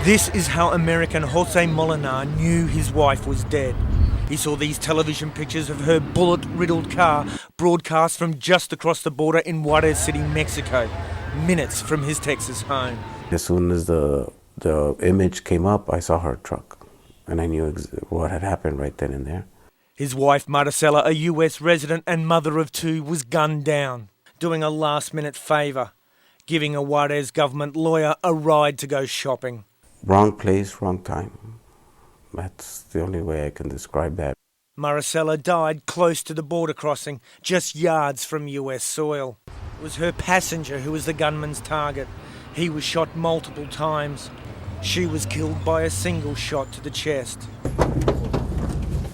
This is how American Jose Molinar knew his wife was dead. He saw these television pictures of her bullet-riddled car broadcast from just across the border in Juarez City, Mexico, minutes from his Texas home. As soon as the image came up, I saw her truck, and I knew what had happened right then and there. His wife, Maricela, a US resident and mother of two, was gunned down, doing a last-minute favour, giving a Juarez government lawyer a ride to go shopping. Wrong place, wrong time. That's the only way I can describe that. Maricela died close to the border crossing, just yards from US soil. It was her passenger who was the gunman's target. He was shot multiple times. She was killed by a single shot to the chest.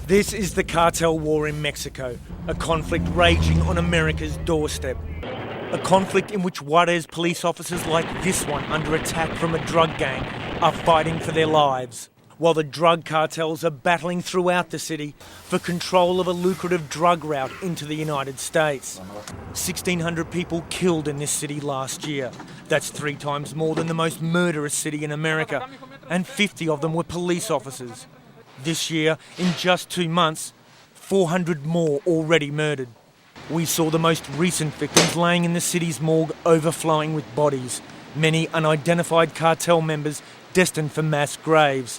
This is the cartel war in Mexico, a conflict raging on America's doorstep. A conflict in which Juarez police officers like this one under attack from a drug gang are fighting for their lives, while the drug cartels are battling throughout the city for control of a lucrative drug route into the United States. 1,600 people killed in this city last year. That's 3 times more than the most murderous city in America, and 50 of them were police officers. This year, in just 2 months, 400 more already murdered. We saw the most recent victims laying in the city's morgue overflowing with bodies, many unidentified cartel members destined for mass graves.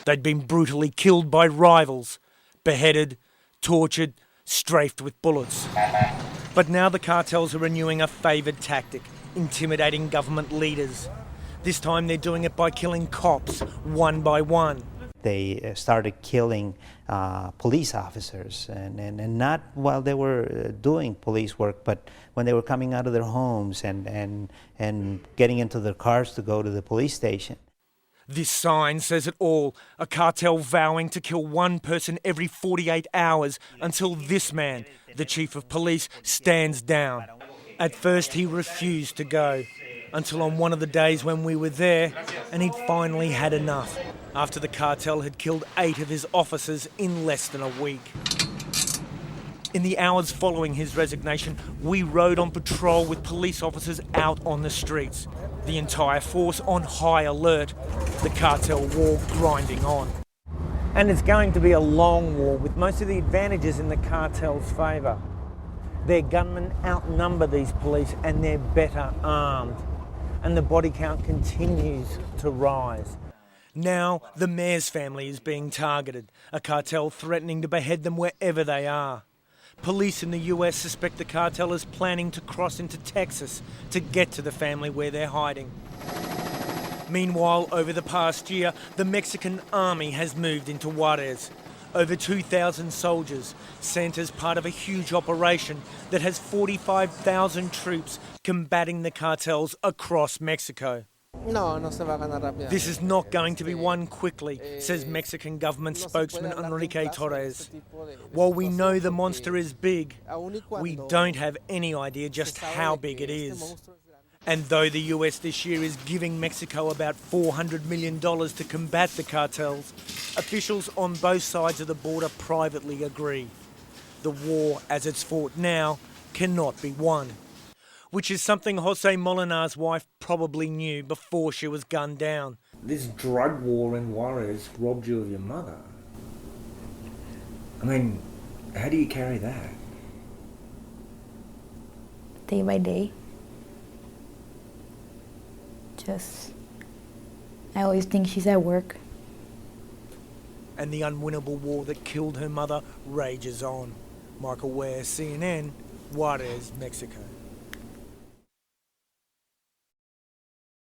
They'd been brutally killed by rivals, beheaded, tortured, strafed with bullets. But now the cartels are renewing a favoured tactic, intimidating government leaders. This time they're doing it by killing cops, one by one. They started killing police officers, and not while they were doing police work, but when they were coming out of their homes and getting into their cars to go to the police station. This sign says it all, a cartel vowing to kill one person every 48 hours until this man, the chief of police, stands down. At first he refused to go, until on one of the days when we were there, and he'd finally had enough, after the cartel had killed 8 of his officers in less than a week. In the hours following his resignation, we rode on patrol with police officers out on the streets, the entire force on high alert, the cartel war grinding on. And it's going to be a long war with most of the advantages in the cartel's favour. Their gunmen outnumber these police and they're better armed. And the body count continues to rise. Now, the mayor's family is being targeted, a cartel threatening to behead them wherever they are. Police in the US suspect the cartel is planning to cross into Texas to get to the family where they're hiding. Meanwhile, over the past year, the Mexican army has moved into Juarez. Over 2,000 soldiers, sent as part of a huge operation that has 45,000 troops combating the cartels across Mexico. This is not going to be won quickly, says Mexican government spokesman Enrique Torres. While we know the monster is big, we don't have any idea just how big it is. And though the US this year is giving Mexico about $400 million to combat the cartels, officials on both sides of the border privately agree. The war, as it's fought now, cannot be won. Which is something Jose Molinar's wife probably knew before she was gunned down. This drug war in Juarez robbed you of your mother. I mean, how do you carry that? Day by day. I always think she's at work. And the unwinnable war that killed her mother rages on. Michael Ware, CNN, Juarez, Mexico.